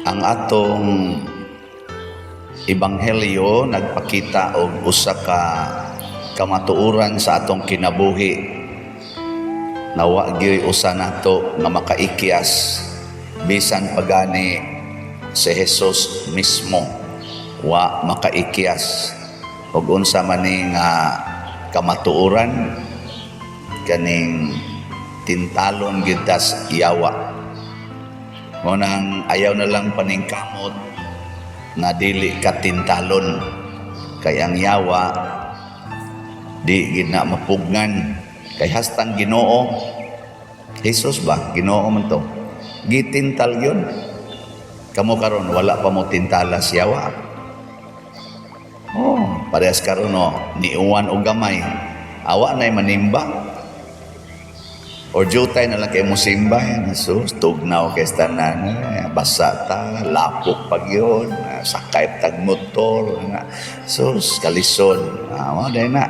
Ang atong ebanghelyo nagpakita og usa ka kamatuoran sa atong kinabuhi na wa gyud usa nato nga makaikyas bisan pagani si Jesus mismo wa makaikyas og unsa man ni nga kamatuoran kaning tintalon gyud tas yawa. Ngunang ayaw na lang paningkamot na dili katintalon kay ang yawa di gid na mapugnan kay hastang Ginoo. Jesus ba Ginoo man to, gitintal yun. Kamo karon wala pa mo tintalas yawa. Parehas karon niuwan og gamay awa nay manimba or jutay na lang kay mo simba. Jesus, tugnaw kay tanan, basa ta, lapok pag yun, sakay tag motor, sus, kalisod. Mo dahil na.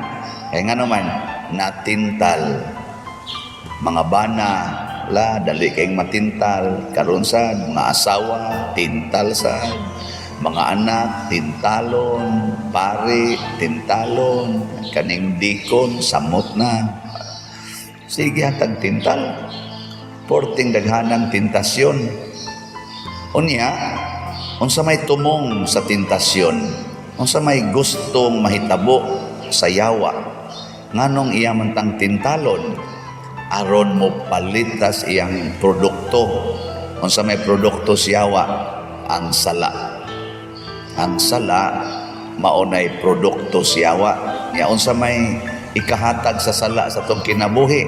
Kaya nga naman, natintal. Mga bana, dali kayong matintal. Karon sa mga asawa, tintal sa mga anak, tintalon, pari, tintalon, kaning dikon, samot na. Sige hatag tintal, porting daghanang tentasyon. Unya, unsa may tumong sa tentasyon, unsa may gustong mahitabo sa yawa, nganong iya man tang tintalon, aron mo palitas iyang produkto. Unsa may produkto sa yawa, ang sala. Ang sala maunay produkto sa yawa. Nya unsa may ikahatag sa sala sa tong kinabuhi,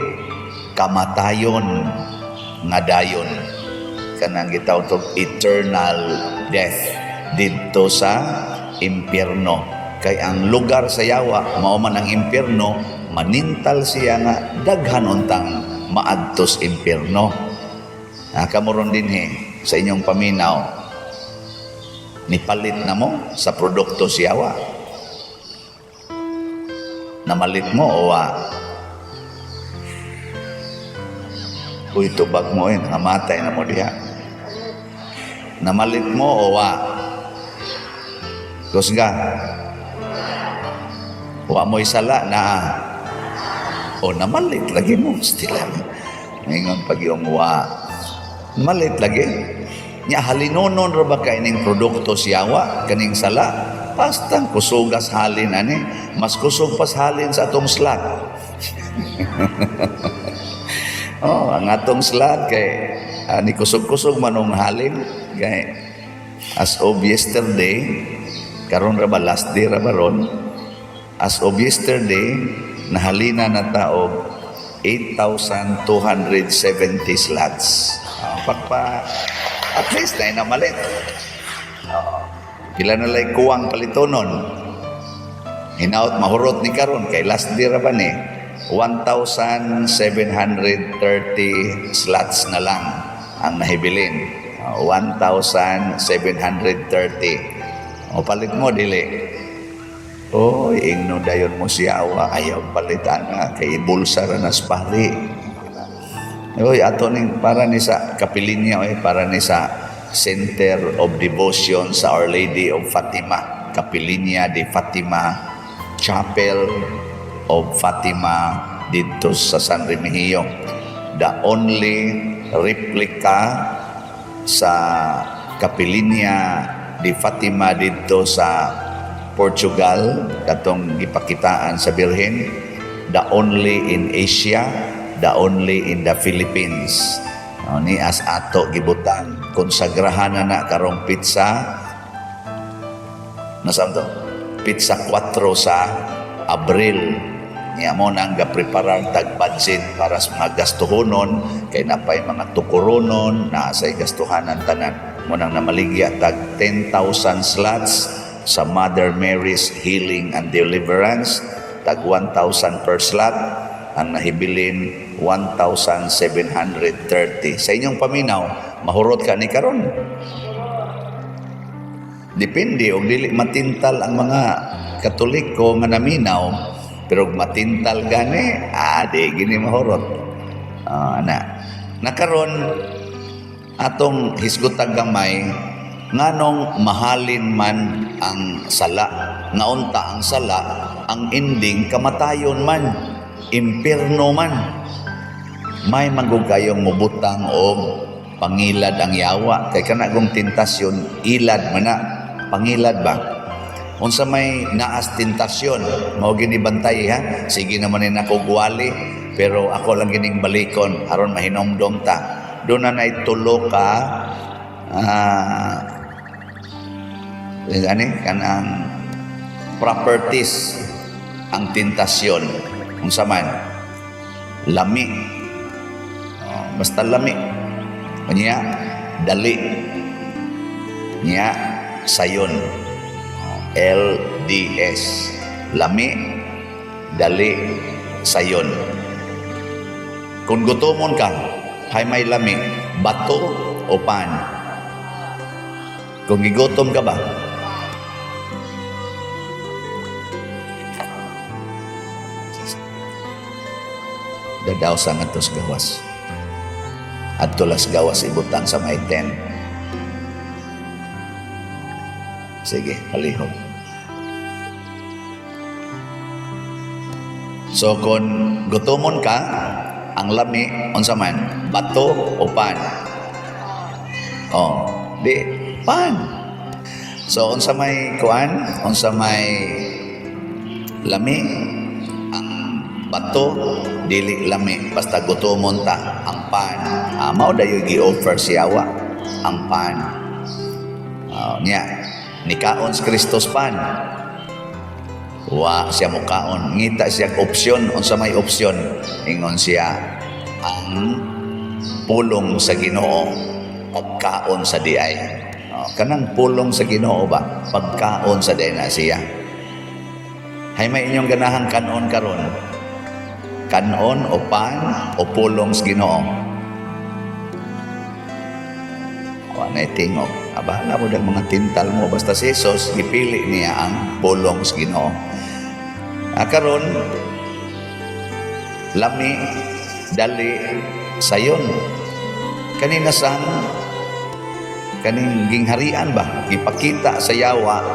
kamatayon nga dayon, kanang gitawag tong eternal death didto sa impyerno. Kay ang lugar sa yawa mao man ang impyerno, manintal siya nga daghan untang maadtos impyerno. Kamuron dinhi sa inyong paminaw, nipalit na mo sa produkto sa yawa, namalit mo o uy tubag mo namatay na mo diha, namalit mo o kusga wa mo isala na o namalit lagi mo stila ngayon pag yung malit lagi nya halinonon ra ba kay ning produkto siyawa kaning sala. Pastang kusugas halin ani, mas kusog pas halin sa atong slot. Ang atong slot kay ani kusog-kusog manong halin kay as of yesterday, karon ra ba last day ra ba ron? As of yesterday, nahalina na taog 8,270 slots. At least na malit. Pila na lay kuwang palitonon. Hinaut mahurot ni karon kay last day ra ba ni 1,730 slots na lang ang nahibilin. 1,730. O palit mo dili. Ingno dayon mo siya ayaw palitan na kay bulsa ra nas pari. Ato ning para ni sa kapilinya para ni sa Center of Devotion sa Our Lady of Fatima, Capilinia de Fatima, Chapel of Fatima dito sa San Remigio. The only replica sa Capilinia de Fatima dito sa Portugal, katong gipakitaan sa Birhen. The only in Asia, the only in the Philippines. Ni as ato gibutan konsagrahan na karong pizza nasam to pizza 4 sa Abril niya mo nang ga-preparar tag budget para sa mga gastuhonon kay napay mga tukuronon na sa gastuhanan tanan mo nang namaligya tag 10,000 slots sa Mother Mary's Healing and Deliverance, tag 1,000 per slot. Ang nahibilin 1,730. Sa inyong paminaw, mahurot ka ni karon. Depende og dili matintal ang mga Katoliko nga naminaw, pero matintal gani, di gini mahurot. Nakaron atong hisgotag gamay nganong mahalin man ang sala, nga unta ang sala, ang ending kamatayon man, impierno man. May magug kayong mubutang og pangilad ang yawa, kay kanagong tentasyon ilad man na, pangilad ba? Unsa may naas tentasyon, mao gini bantay ha. Sige naman ni nako gwali, pero ako lang gining balikon aron mahinomdom ta. Doon na tulo ka kanang properties ang tentasyon. Unsa man? Lami. Basta lami. Kanya dali. Nya sayon. LDS. Lami, dali, sayon. Kung gutomon ka, hay may lami, bato o pan. Kung gigutom ka ba? Dadaw sa nga tos gawas. At tulas gawas ibutan sa may 10. Sige, palihog. So kung gutomon ka, ang lami, unsa man, bato o pan? Oh, di, pan. So unsa may kuan, unsa may lami, ang bato, dili lami, basta gutomon ta, ang pan. Mao dayoy gi-offer siyawa, ang pan. Nya, nikaon si Kristos pan. Wa siya mukaon, ngita siya opsyon. Unsa may opsyon? Ingon siya ang pulong sa Ginoo, pagkaon sa diay. Kanang pulong sa Ginoo ba, pagkaon sa diay na siya. Hay may inyong ganahang kanon karon, kanon o pan o pulong sa Ginoo. Wa na tingog. Abala mo ng mga tintal mo, basta si Jesus ipili niya ang pulong sa Ginoo. Karon lami, dali, sayon. Kanina sang kaning gingharian ba, ipakita sa yawa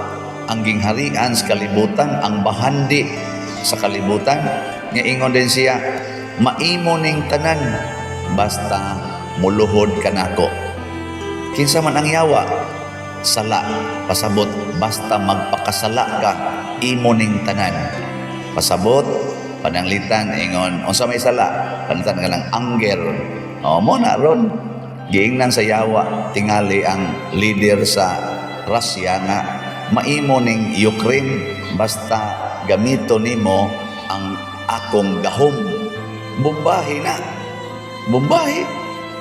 ang gingharian sa kalibutan, ang bahandi sa kalibutan. Nga ingon din siya, maimo ning tanan basta muluhod ka nako. Kinsa man ang yawa, sala, pasabot, basta magpakasala ka, imo ning tanan. Pasabot, pananglitan, ingon, unsa may sala, pananglitan ka lang, angger. Mo na ron, giingnan sa yawa, tingali ang leader sa Russia nga, maimo ning Ukraine, basta gamito nimo ang akong gahom. Bumbahi na, bumbahi.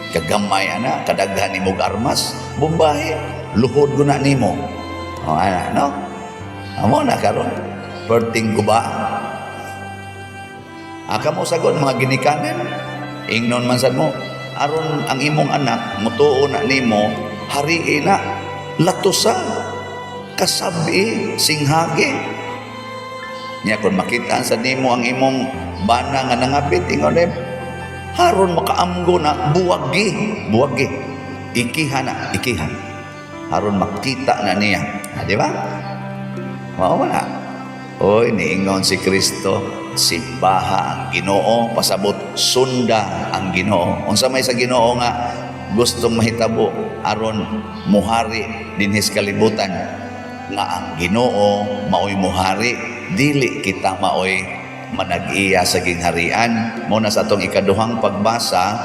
Kagamay ana, kadaghan nimo armas, bumbahi, luhod ko na nimo. Ana, no? Amo na karon, perting guba. Kamo sagon mga ginikanan, ingnon man sad mo, aron ang imong anak mutuo na nimo, hari na, latusa, kasabi, singhage. Nya kung makita sa nimo ang imong bana nga nangapit, ingon haron makaamgo na buwagi, ikihan na, ikihan. Haron makita na niya, di ba? Mao na. Oy, niingon si Kristo, simbaha ang Ginoo, pasabot sunda ang Ginoo. Unsa may sa Ginoo nga gustong mahitabo aron muhari dinhis kalibutan, nga ang Ginoo maoy muhari, dili kita maoy manag-iya sa gingharian. Muna sa atong ikaduhang pagbasa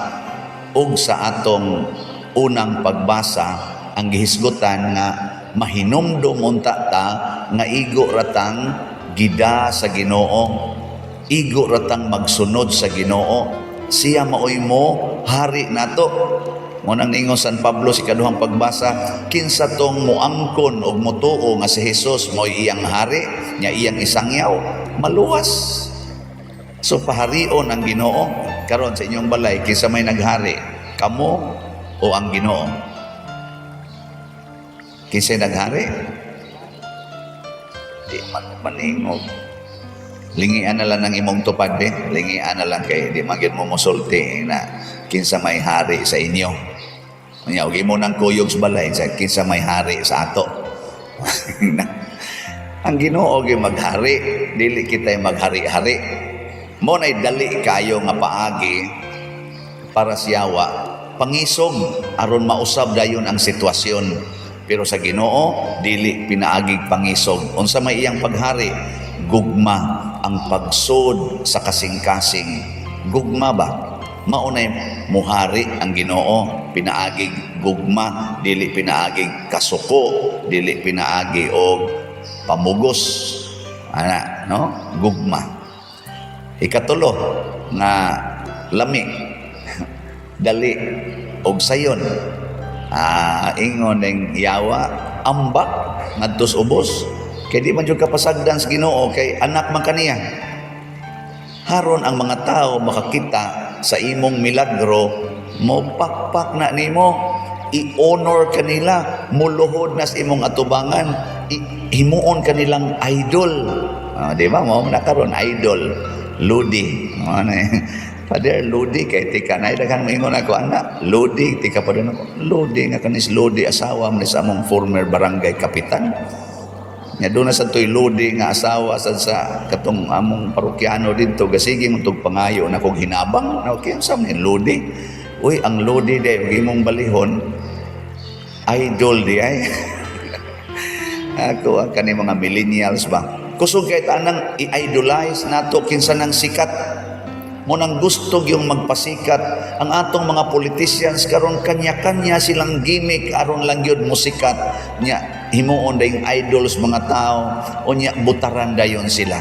ug sa atong unang pagbasa, ang gihisgutan nga mahinumdom unta ta nga igo ratang gida sa Ginoo, igo ratang magsunod sa Ginoo, siya maoy mo hari nato. Munang ningon San Pablo sa ikaduhang pagbasa, kinsa tong muangkon og mutuo nga si Jesus mo'y iyang hari, nya iyang isangyaw, maluwas. So paharion ang Ginoo karon sa inyong balay, kinsa may naghari, kamo o ang Ginoo? Kinsa naghari? Di man maningog. Lingian na lang ng imong tupad lingian na lang kay di magid mo mosulti na kinsa may hari sa inyo. Nya ugi mo nang kuyog sa balay sa kinsa may hari sa ato. Ang Ginoo gyud maghari, dili kitay maghari-hari. Mo nay dali kayo nga paagi para siyawa pangisog aron mausab dayon ang sitwasyon. Pero sa Ginoo dili pinaagig pangisog. Unsa may iyang paghari? Gugma ang pagsud sa kasing-kasing. Gugma ba? Maunay muhari ang Ginoo, pinaagig gugma, dili pinaagig kasuko, dili pinaagi og pamugos. Ana, no? Gugma. Ikatulo nga lami dali og sayon. Ingon ning yawa ambak ngadto sa ubos kay di man jud kapasagdan sa Ginoo kay anak man kaniya. Haron ang mga tao makakita sa imong milagro, mo pakpak na nimo, i-honor kanila, muluhod na sa imong atubangan, himuon kanilang idol. Di ba mo nakaron idol, Ludi. Father Ludi kay tika na daghang moingon ako anak, Ludi tika pa din ako. Ludi nga kanis Ludi asawa man sa among former barangay kapitan. Nya doon na sa to'y Ludi nga asawa sa katong among parokyano dito gasigi mo tog pangayo na kog hinabang na okay sa man Ludi. Uy ang Ludi day imong balihon idol di ay. Ako ang kani mga millennials ba. Kusog kay tanang i-idolize nato kinsa nang sikat. Mo nang gusto yung magpasikat ang atong mga politicians karon kanya-kanya silang gimmick aron lang yun musikat nya himuon dayong idols mga tao o nya butaran dayon sila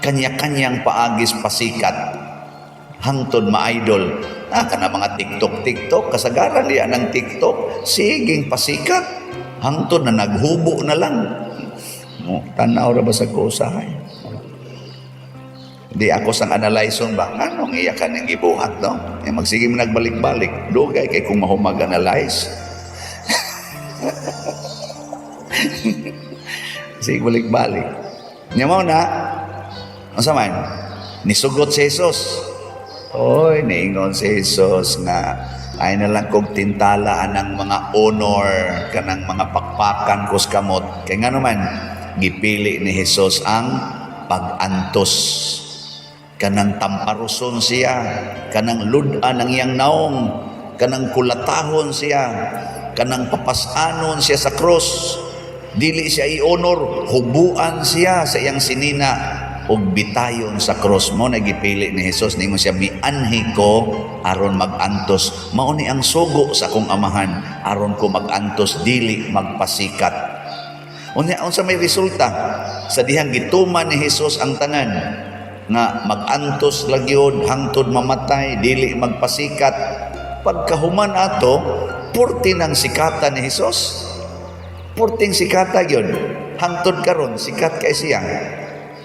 kanya-kanyang paagis pasikat hangtod ma-idol kana mga TikTok kasagaran diya ng TikTok siging pasikat hangtod na naghubo na lang mo tanaw ra ba sa kusahay. Di ako sang analyson ba? Anong iyakan yung gibuhat, no? Magsige mo nagbalik-balik. Dugay kay kung mahumag-analyze. Sige, balik-balik. Niya mo na, ang saman, nisugot si Jesus. Oy, niingon si Jesus nga, ay na lang kong tintalaan ng mga honor, kanang mga pakpakan kus kamot. Kaya nga naman, gipili ni Jesus ang pag-antos. Kanang tamparuson siya, kanang ludan ang iyang naong, kanang kulatahon siya, kanang papasanon siya sa cross. Dili siya i-honor, hubuan siya sa iyang sinina ug bitayon sa cross mo nagipili ni Jesus nimo siya mianhi ko aron magantos. Mao ni ang sugo sa akong amahan aron ko magantos dili magpasikat. Unya unsa may resulta sa dihang gituman ni Jesus ang tanan nga magantos lagyod hangtod mamatay dili magpasikat pagkahuman ato purti ng sikatan ni Hesus purting sikata gyud hangtod karon sikat kay siya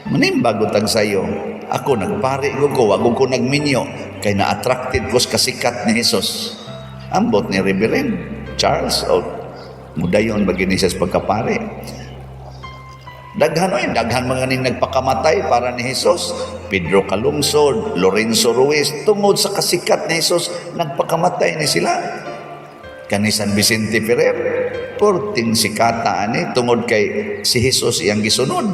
manimbag utang sayo ako nagpari ko wag ko nagminyo kay na-attracted ko sa kasikat ni Hesus ambot ni Reverend Charles o mudayon bagini siya sa pagkapari. Daghan mga ning nagpakamatay para ni Jesus. Pedro Calungsod, Lorenzo Ruiz, tungod sa kasikat ni Jesus, nagpakamatay ni sila. Kani San Vicente Ferrer, purting sikata ani tungod kay si Jesus iyang gisunod.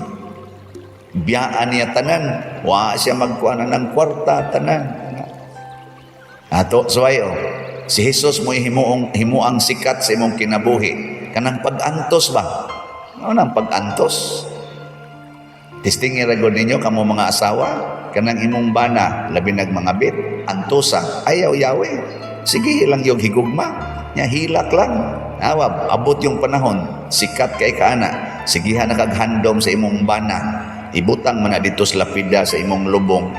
Biyaan niya tanan, wa siya magkuana ng kwarta tanan. Ato suwayo, si Jesus mo himuang sikat sa imong kinabuhi. Kanang pag-antos ba? Ano nang pag-antos? Testingin ragod ninyo kamo mga asawa, kanang imong bana, labi nag mga bit, antosa, ayaw yawe. Sige lang yung higugma, nya hilak lang. Abot yung panahon, sikat kay kaana. Sige nakaghandom sa imong bana. Ibutang man na dito sa lapida sa imong lubong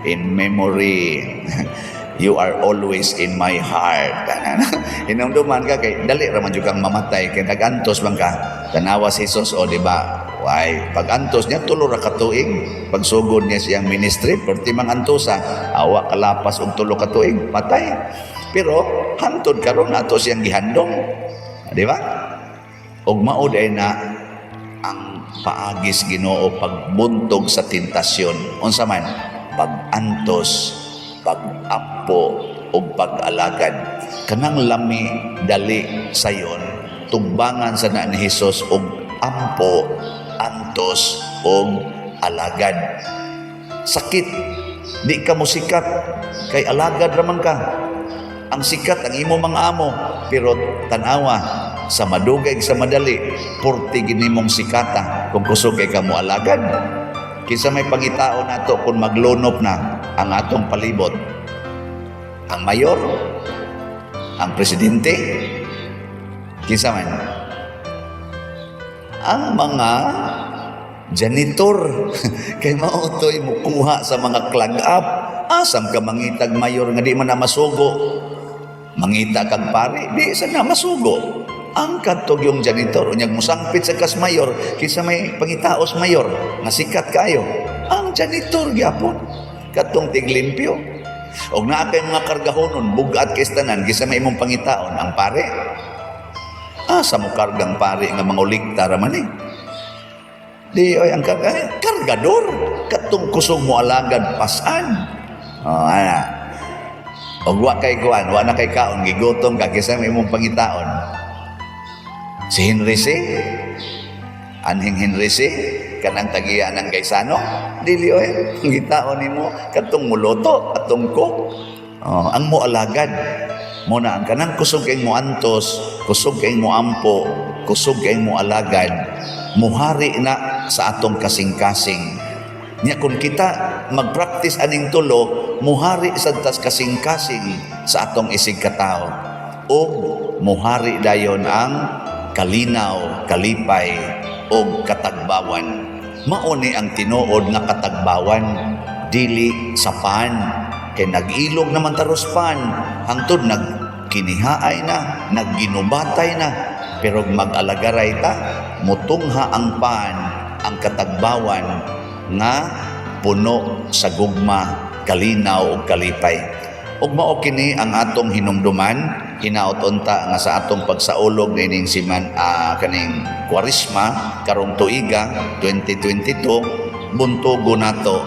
in memory. You are always in my heart. Hinumduman ka kay dali ra man jud kang mamatay kay nagantos man ka. Tanawa si Jesus o di ba? Why pag-antos niya tulo ra ka tuig. Pagsugod niya siyang ministry, perti mang antosa, awa kalapas og tulo ka tuig, patay. Pero hantod karon nato siyang gihandom. Di ba? Og maud ay na ang paagis Ginoo pagbuntog sa tentasyon. Unsa man? Pag-antos, pag-apo, ug pag-alagad. Kanang lami dali sayon tumbangan sa na ni Hesus og ampo, antos ug alagad. Sakit di ka mo sikat kay alagad raman ka. Ang sikat ang imo mga amo, pero tanawa sa madugay sa madali purti gini mong sikata kung kusog kay kamo alagad. Kisa may pangitao nato kung maglunop na ang atong palibot, ang mayor, ang presidente, kisa man ang mga janitor kay mautoy mo kuha sa mga clag up. Asam ka mangitag mayor nga di man na masugo, mangita kag pare di sa na masugo. Ang kadtog yung janitor unyag musangpit sa kas mayor kisa may pangitaos mayor nga sikat kayo. Ang janitor gyapon kadtong tiglimpyo. Og naa kay mga kargahonon bugat kay tanan kisa may imong pangitaon ang pare. Asa mo kargang pare nga mangulikta ra man eh. Di oy ang kargador kadtong kusog mo alagad pasan. Oh ana. Og wa kay kuan, wa na kay kaon gigutom ka kisa may imong pangitaon. Si Henry C. Anhing Henry C. Kanang tagiya ng Gaisano. Dili oy, ngitaon nimo katong muluto atong cook. Ang mo alagad. Mo na ang kanang kusog kay mo antos, kusog kay mo ampo, kusog kay mo alagad. Muhari na sa atong kasing-kasing. Nya kung kita mag-practice aning tulo, muhari sa tas kasing-kasing sa atong isig katao. O muhari dayon ang kalinaw, kalipay, o katagbawan. Mauni ang tinuod na katagbawan, dili sa pan. Kay nag-ilog naman taros pan, hangtod nagkinihaay na, nagginubatay na. Pero mag-alagaray ta, mutungha ang pan, ang katagbawan, nga puno sa gugma, kalinaw o kalipay. Ug mao kini ang atong hinumduman, hinaot unta nga sa atong pagsaulog nining siman kaning Kwaresma karong tuiga 2022, buntugo nato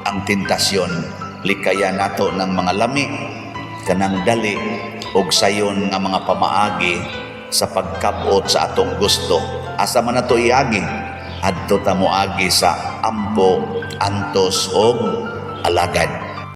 ang tentasyon, likaya nato ng mga lami, kanang dali ug sayon nga mga pamaagi sa pagkabot sa atong gusto. Asa man nato iagi? Adto ta moagi sa ampo, antos ug alagad.